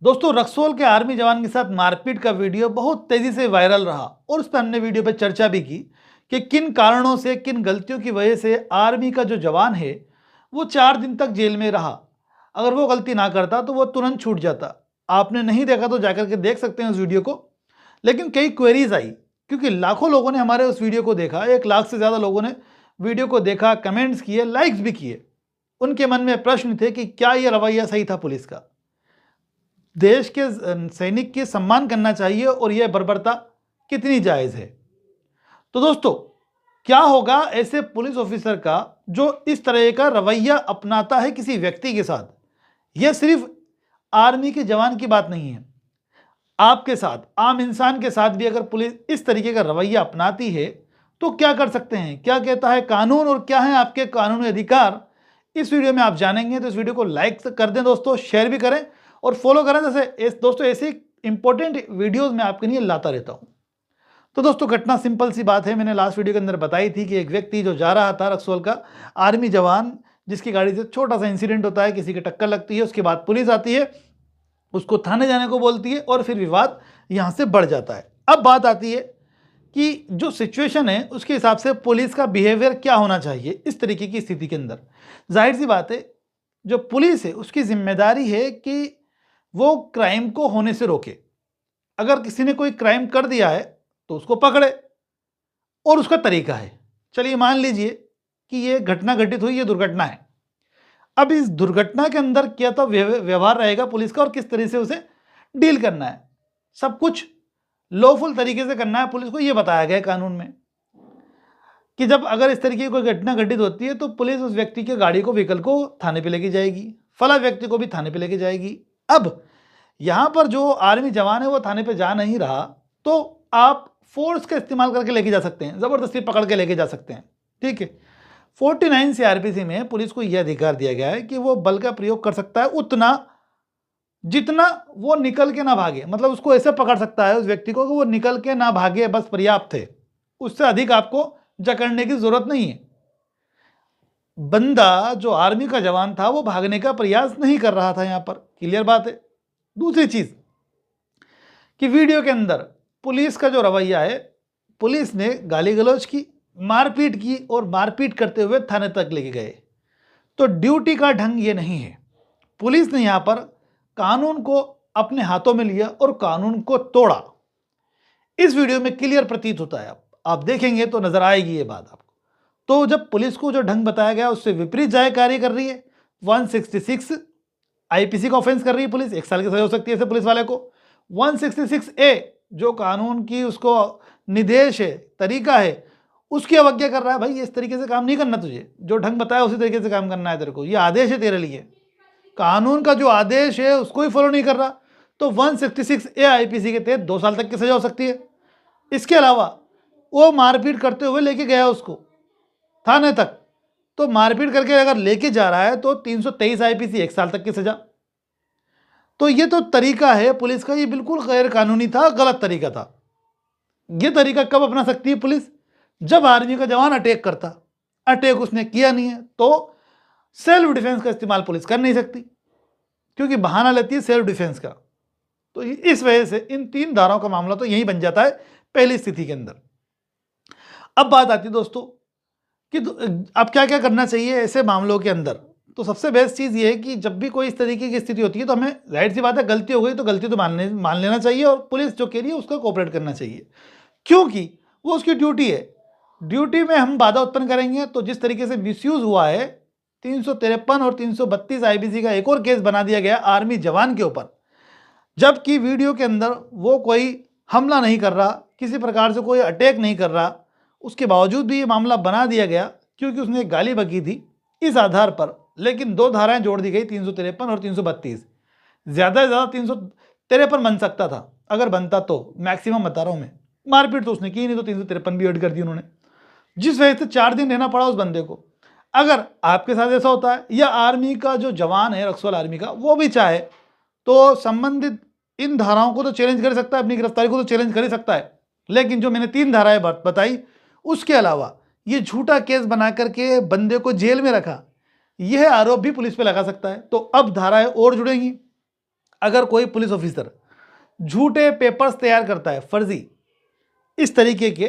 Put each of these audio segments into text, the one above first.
दोस्तों, रक्सौल के आर्मी जवान के साथ मारपीट का वीडियो बहुत तेजी से वायरल रहा और उस पर हमने वीडियो पर चर्चा भी की कि किन कारणों से, किन गलतियों की वजह से आर्मी का जो जवान है वो 4 दिन तक जेल में रहा। अगर वो गलती ना करता तो वो तुरंत छूट जाता। आपने नहीं देखा तो जाकर के देख सकते हैं उस वीडियो को। लेकिन कई क्वेरीज आई क्योंकि लाखों लोगों ने हमारे उस वीडियो को देखा, 1 लाख से ज़्यादा लोगों ने वीडियो को देखा, कमेंट्स किए, लाइक्स भी किए। उनके मन में प्रश्न थे कि क्या ये रवैया सही था पुलिस का। देश के सैनिक के सम्मान करना चाहिए और यह बर्बरता कितनी जायज़ है। तो दोस्तों, क्या होगा ऐसे पुलिस ऑफिसर का जो इस तरह का रवैया अपनाता है किसी व्यक्ति के साथ। यह सिर्फ आर्मी के जवान की बात नहीं है, आपके साथ, आम इंसान के साथ भी अगर पुलिस इस तरीके का रवैया अपनाती है तो क्या कर सकते हैं, क्या कहता है कानून और क्या है आपके कानूनी अधिकार, इस वीडियो में आप जानेंगे। तो इस वीडियो को लाइक कर दें दोस्तों, शेयर भी करें और फॉलो करें। जैसे दोस्तों ऐसे इंपॉर्टेंट वीडियोस मैं आपके लिए लाता रहता हूं। तो दोस्तों, घटना सिंपल सी बात है, मैंने लास्ट वीडियो के अंदर बताई थी कि एक व्यक्ति जो जा रहा था, रक्सौल का आर्मी जवान, जिसकी गाड़ी से छोटा सा इंसिडेंट होता है, किसी की टक्कर लगती है, उसके बाद पुलिस आती है, उसको थाने जाने को बोलती है और फिर विवाद यहां से बढ़ जाता है। अब बात आती है कि जो सिचुएशन है उसके हिसाब से पुलिस का बिहेवियर क्या होना चाहिए इस तरीके की स्थिति के अंदर। जाहिर सी बात है, जो पुलिस है उसकी जिम्मेदारी है कि वो क्राइम को होने से रोके। अगर किसी ने कोई क्राइम कर दिया है तो उसको पकड़े, और उसका तरीका है। चलिए मान लीजिए कि ये घटना घटित हुई, ये दुर्घटना है। अब इस दुर्घटना के अंदर क्या तो व्यवहार रहेगा पुलिस का और किस तरह से उसे डील करना है, सब कुछ लॉफुल तरीके से करना है पुलिस को। ये बताया गया है कानून में कि जब अगर इस तरीके की कोई घटना घटित होती है तो पुलिस उस व्यक्ति के गाड़ी को, व्हीकल को थाने पे लेके जाएगी, फला व्यक्ति को भी थाने पे लेके जाएगी। अब यहां पर जो आर्मी जवान है वो थाने पे जा नहीं रहा तो आप फोर्स का इस्तेमाल करके लेके जा सकते हैं, जबरदस्ती पकड़ के लेके जा सकते हैं। ठीक है, 49 सीआरपीसी में पुलिस को यह अधिकार दिया गया है कि वो बल का प्रयोग कर सकता है उतना जितना वो निकल के ना भागे। मतलब उसको ऐसे पकड़ सकता है उस व्यक्ति को कि वो निकल के ना भागे, बस पर्याप्त है। उससे अधिक आपको जकड़ने की जरूरत नहीं है। बंदा जो आर्मी का जवान था वो भागने का प्रयास नहीं कर रहा था, यहां पर क्लियर बात है। दूसरी चीज कि वीडियो के अंदर पुलिस का जो रवैया है, पुलिस ने गाली गलौज की, मारपीट की और मारपीट करते हुए थाने तक लेके गए। तो ड्यूटी का ढंग ये नहीं है। पुलिस ने यहां पर कानून को अपने हाथों में लिया और कानून को तोड़ा। इस वीडियो में क्लियर प्रतीत होता है, आप देखेंगे तो नजर आएगी ये बात आपको। तो जब पुलिस को जो ढंग बताया गया उससे विपरीत जाए कार्य कर रही है, 166 आईपीसी का ऑफेंस कर रही है पुलिस, 1 साल की सजा हो सकती है ऐसे पुलिस वाले को। 166A जो कानून की उसको निर्देश है, तरीका है, उसकी अवज्ञा कर रहा है। भाई इस तरीके से काम नहीं करना, तुझे जो ढंग बताया उसी तरीके से काम करना है तेरे को, ये आदेश है तेरे लिए, कानून का जो आदेश है उसको ही फॉलो नहीं कर रहा। तो 166A आईपीसी के तहत 2 साल तक की सजा हो सकती है। इसके अलावा वो मारपीट करते हुए लेके गया उसको थाने तक, तो मारपीट करके अगर लेके जा रहा है तो 323 आईपीसी, 1 साल तक की सजा। तो ये तो तरीका है पुलिस का, ये बिल्कुल गैर कानूनी था, गलत तरीका था। ये तरीका कब अपना सकती है पुलिस? जब आर्मी का जवान अटैक करता, अटैक उसने किया नहीं है तो सेल्फ डिफेंस का इस्तेमाल पुलिस कर नहीं सकती, क्योंकि बहाना लेती है सेल्फ डिफेंस का। तो इस वजह से इन 3 धाराओं का मामला तो यही बन जाता है पहली स्थिति के अंदर। अब बात आती है दोस्तों कि अब क्या क्या करना चाहिए ऐसे मामलों के अंदर। तो सबसे बेस्ट चीज़ ये है कि जब भी कोई इस तरीके की स्थिति होती है तो हमें, जाहिर सी बात है, गलती हो गई तो गलती तो मान लेना चाहिए और पुलिस जो कह रही है उसका कोऑपरेट करना चाहिए, क्योंकि वो उसकी ड्यूटी है। ड्यूटी में हम बाधा उत्पन्न करेंगे तो जिस तरीके से मिसयूज हुआ है, 353 और 332 आईपीसी का एक और केस बना दिया गया आर्मी जवान के ऊपर, जबकि वीडियो के अंदर वो कोई हमला नहीं कर रहा, किसी प्रकार से कोई अटैक नहीं कर रहा, उसके बावजूद भी ये मामला बना दिया गया क्योंकि उसने एक गाली बकी थी इस आधार पर। लेकिन 2 धाराएं जोड़ दी गई, 353 और 332। ज़्यादा से ज़्यादा 353 बन सकता था, अगर बनता तो, मैक्सिमम बता रहा हूँ मैं। मारपीट तो उसने की नहीं तो 353 भी ऐड कर दी उन्होंने, जिस वजह से 4 दिन रहना पड़ा उस बंदे को। अगर आपके साथ ऐसा होता है या आर्मी का जो जवान है रक्सौल आर्मी का, वो भी चाहे तो संबंधित इन धाराओं को तो चैलेंज कर सकता है, अपनी गिरफ्तारी को तो चैलेंज कर ही सकता है। लेकिन जो मैंने 3 धाराएं बताई, उसके अलावा ये झूठा केस बना करके बंदे को जेल में रखा, यह आरोप भी पुलिस पे लगा सकता है। तो अब धाराएं और जुड़ेंगी, अगर कोई पुलिस ऑफिसर झूठे पेपर्स तैयार करता है, फर्जी इस तरीके के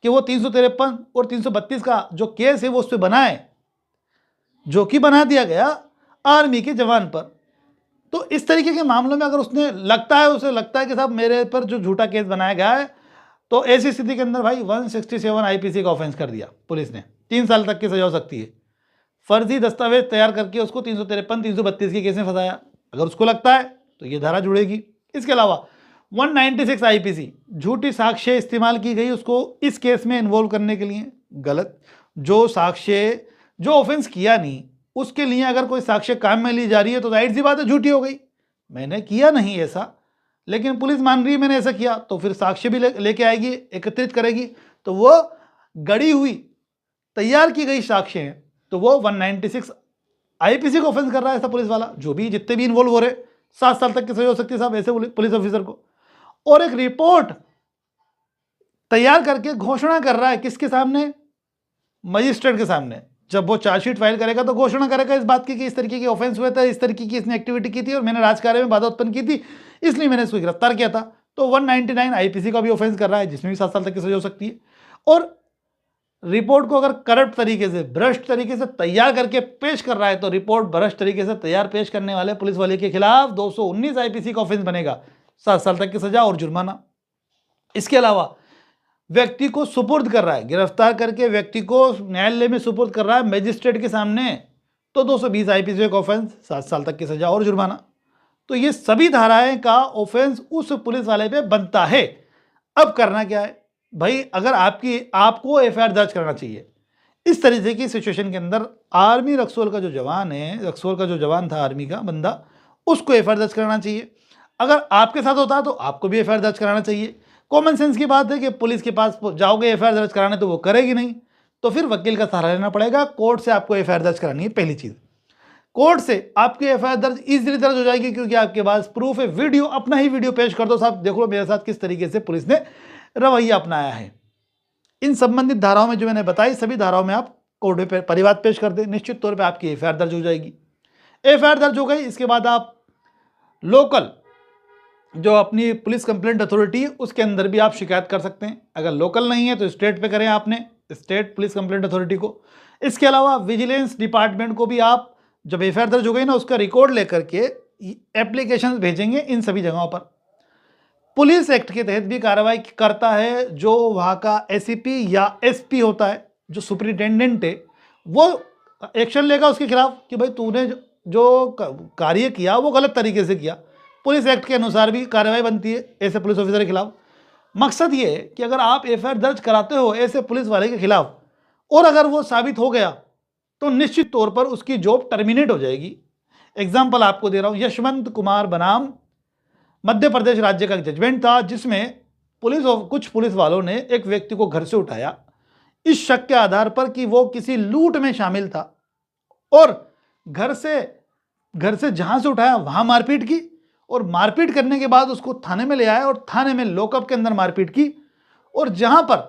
कि वो 353 और 332 का जो केस है वो उस पर बनाए, जो कि बना दिया गया आर्मी के जवान पर, तो इस तरीके के मामलों में अगर उसे लगता है कि साहब मेरे पर जो झूठा केस बनाया गया है, तो ऐसी स्थिति के अंदर भाई 167 आईपीसी का ऑफेंस कर दिया पुलिस ने, 3 साल तक की सजा हो सकती है। फर्जी दस्तावेज तैयार करके उसको 353 332 के केस में फंसाया, अगर उसको लगता है तो ये धारा जुड़ेगी। इसके अलावा 196 आईपीसी, झूठी साक्ष्य इस्तेमाल की गई उसको इस केस में इन्वॉल्व करने के लिए, गलत। जो साक्ष्य जो ऑफेंस किया नहीं उसके लिए अगर कोई साक्ष्य काम में ली जा रही है तो जाहिर सी बात है झूठी हो गई, मैंने किया नहीं ऐसा, लेकिन पुलिस मान रही है मैंने ऐसा किया, तो फिर साक्ष्य भी लेके आएगी, एकत्रित करेगी, तो वो गढ़ी हुई तैयार की गई साक्ष्य हैं, तो वो 196 आईपीसी को ऑफेंस कर रहा है ऐसा पुलिस वाला। जो भी जितने भी इन्वॉल्व हो रहे 7 साल तक की सजा हो सकती है साहब ऐसे पुलिस ऑफिसर को। और एक रिपोर्ट तैयार करके घोषणा कर रहा है किसके सामने, मजिस्ट्रेट के सामने। जब वो चार्जशीट फाइल करेगा तो घोषणा करेगा इस बात की कि इस तरीके की ऑफेंस हुए थे, इस तरीके की इसने एक्टिविटी की थी और मैंने राजकार्य में बाधा उत्पन्न की थी, इसलिए मैंने इसको गिरफ्तार किया था। तो 199 आईपीसी का भी ऑफेंस कर रहा है जिसमें भी 7 साल तक की सजा हो सकती है। और रिपोर्ट को अगर करप्ट तरीके से, भ्रष्ट तरीके से तैयार करके पेश कर रहा है तो रिपोर्ट भ्रष्ट तरीके से तैयार पेश करने वाले पुलिस वाले के खिलाफ 219 आईपीसी का ऑफेंस बनेगा, 7 साल तक की सजा और जुर्माना। इसके अलावा व्यक्ति को सुपुर्द कर रहा है, गिरफ्तार करके व्यक्ति को न्यायालय में सुपुर्द कर रहा है मजिस्ट्रेट के सामने, तो 220 आईपीसी का ऑफेंस, 7 साल तक की सजा और जुर्माना। तो ये सभी धाराएं का ऑफेंस उस पुलिस वाले पे बनता है। अब करना क्या है भाई, अगर आपको एफआईआर दर्ज करना चाहिए इस तरीके की सिचुएशन के अंदर। आर्मी रक्सौल का जो जवान है, रक्सौल का जो जवान था आर्मी का बंदा, उसको एफआईआर दर्ज कराना चाहिए। अगर आपके साथ होता है तो आपको भी एफआईआर दर्ज कराना चाहिए। कॉमन सेंस की बात है कि पुलिस के पास जाओगे एफआईआर दर्ज कराने तो वो करेगी नहीं, तो फिर वकील का सहारा लेना पड़ेगा। कोर्ट से आपको एफआईआर दर्ज करानी है। पहली चीज, कोर्ट से आपकी एफआईआर दर्ज इजीली दर्ज हो जाएगी क्योंकि आपके पास प्रूफ है। वीडियो, अपना ही वीडियो पेश कर दो, साहब देख लो मेरे साथ किस तरीके से पुलिस ने रवैया अपनाया है। इन संबंधित धाराओं में जो मैंने बताई सभी धाराओं में आप कोर्ट में परिवाद पेश कर दें, निश्चित तौर पर आपकी एफआईआर दर्ज हो जाएगी। एफआईआर दर्ज हो गई, इसके बाद आप लोकल जो अपनी पुलिस कंप्लेंट अथॉरिटी है उसके अंदर भी आप शिकायत कर सकते हैं। अगर लोकल नहीं है तो स्टेट पे करें आपने, स्टेट पुलिस कंप्लेंट अथॉरिटी को। इसके अलावा विजिलेंस डिपार्टमेंट को भी आप जब एफआईआर दर्ज हो गई ना उसका रिकॉर्ड लेकर के एप्लीकेशन भेजेंगे इन सभी जगहों पर। पुलिस एक्ट के तहत भी कार्रवाई करता है जो वहाँ का एसीपी या एसपी होता है, जो सुपरिटेंडेंट है, वो एक्शन लेगा उसके खिलाफ कि भाई तूने जो कार्य किया वो गलत तरीके से किया। पुलिस एक्ट के अनुसार भी कार्रवाई बनती है ऐसे पुलिस ऑफिसर के खिलाफ। मकसद ये है कि अगर आप एफआईआर दर्ज कराते हो ऐसे पुलिस वाले के खिलाफ और अगर वो साबित हो गया तो निश्चित तौर पर उसकी जॉब टर्मिनेट हो जाएगी। एग्जाम्पल आपको दे रहा हूँ, यशवंत कुमार बनाम मध्य प्रदेश राज्य का जजमेंट था जिसमें कुछ पुलिस वालों ने एक व्यक्ति को घर से उठाया इस शक के आधार पर कि वो किसी लूट में शामिल था और घर से जहां से उठाया वहां मारपीट की और मारपीट करने के बाद उसको थाने में ले आया और थाने में लॉकअप के अंदर मारपीट की और जहां पर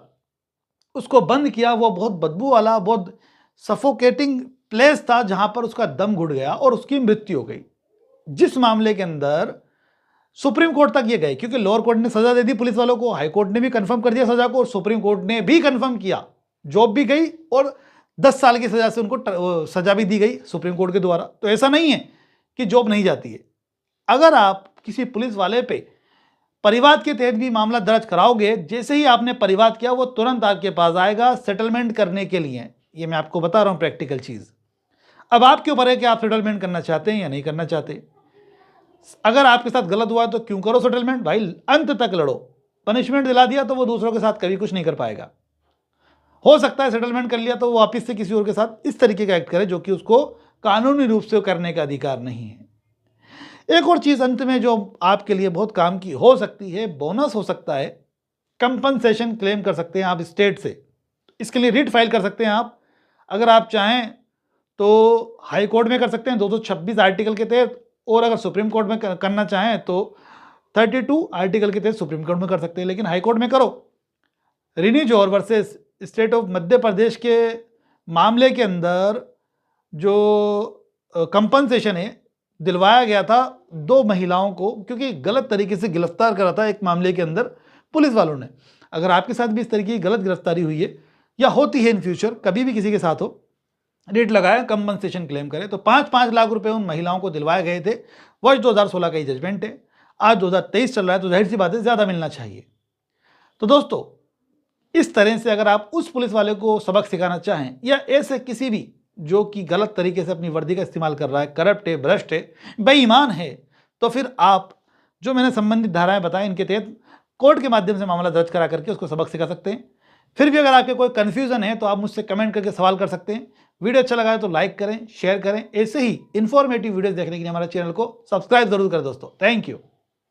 उसको बंद किया वो बहुत बदबू वाला, बहुत सफोकेटिंग प्लेस था जहां पर उसका दम घुट गया और उसकी मृत्यु हो गई। जिस मामले के अंदर सुप्रीम कोर्ट तक ये गए क्योंकि लोअर कोर्ट ने सजा दे दी पुलिस वालों को, हाई कोर्ट ने भी कंफर्म कर दिया सजा को और सुप्रीम कोर्ट ने भी कंफर्म किया, जॉब भी गई और 10 साल की सजा से उनको सजा भी दी गई सुप्रीम कोर्ट के द्वारा। तो ऐसा नहीं है कि जॉब नहीं जाती है। अगर आप किसी पुलिस वाले पे परिवाद के तहत भी मामला दर्ज कराओगे, जैसे ही आपने परिवाद किया वो तुरंत आपके पास आएगा सेटलमेंट करने के लिए। ये मैं आपको बता रहा हूं प्रैक्टिकल चीज। अब आपके ऊपर है कि आप सेटलमेंट करना चाहते हैं या नहीं करना चाहते। अगर आपके साथ गलत हुआ तो क्यों करो सेटलमेंट, भाई अंत तक लड़ो। पनिशमेंट दिला दिया तो वो दूसरों के साथ कभी कुछ नहीं कर पाएगा। हो सकता है सेटलमेंट कर लिया तो वो वापिस से किसी और के साथ इस तरीके का एक्ट करे जो कि उसको कानूनी रूप से करने का अधिकार नहीं है। एक और चीज अंत में जो आपके लिए बहुत काम की हो सकती है, बोनस हो सकता है, कंपनसेशन क्लेम कर सकते हैं आप स्टेट से। इसके लिए रिट फाइल कर सकते हैं आप। अगर आप चाहें तो हाई कोर्ट में कर सकते हैं 226 आर्टिकल के तहत, और अगर सुप्रीम कोर्ट में करना चाहें तो 32 आर्टिकल के तहत सुप्रीम कोर्ट में कर सकते हैं। लेकिन हाई कोर्ट में करो। रिनी जौहर versus state of Madhya Pradesh के मामले के अंदर जो कंपनसेशन है दिलवाया गया था 2 महिलाओं को, क्योंकि गलत तरीके से गिरफ्तार करा था एक मामले के अंदर पुलिस वालों ने। अगर आपके साथ भी इस तरीके की गलत गिरफ्तारी हुई है या होती है इन फ्यूचर, कभी भी किसी के साथ हो, रेट लगाया, कंपनसेशन क्लेम करें। तो 5-5 लाख रुपए उन महिलाओं को दिलवाए गए थे। वर्ष 2016 का ही जजमेंट है, आज 2023 चल रहा है, तो जाहिर सी बात है ज़्यादा मिलना चाहिए। तो दोस्तों, इस तरह से अगर आप उस पुलिस वाले को सबक सिखाना चाहें या ऐसे किसी भी जो कि गलत तरीके से अपनी वर्दी का इस्तेमाल कर रहा है, करप्ट है, भ्रष्ट है, बेईमान है, तो फिर आप जो मैंने संबंधित धाराएं बताएं इनके तहत कोर्ट के माध्यम से मामला दर्ज करा करके उसको सबक सिखा सकते हैं। फिर भी अगर आपके कोई कन्फ्यूजन है तो आप मुझसे कमेंट करके सवाल कर सकते हैं। वीडियो अच्छा लगा है तो लाइक करें, शेयर करें। ऐसे ही इंफॉर्मेटिव वीडियोस देखने के लिए हमारे चैनल को सब्सक्राइब जरूर करें दोस्तों। Thank you.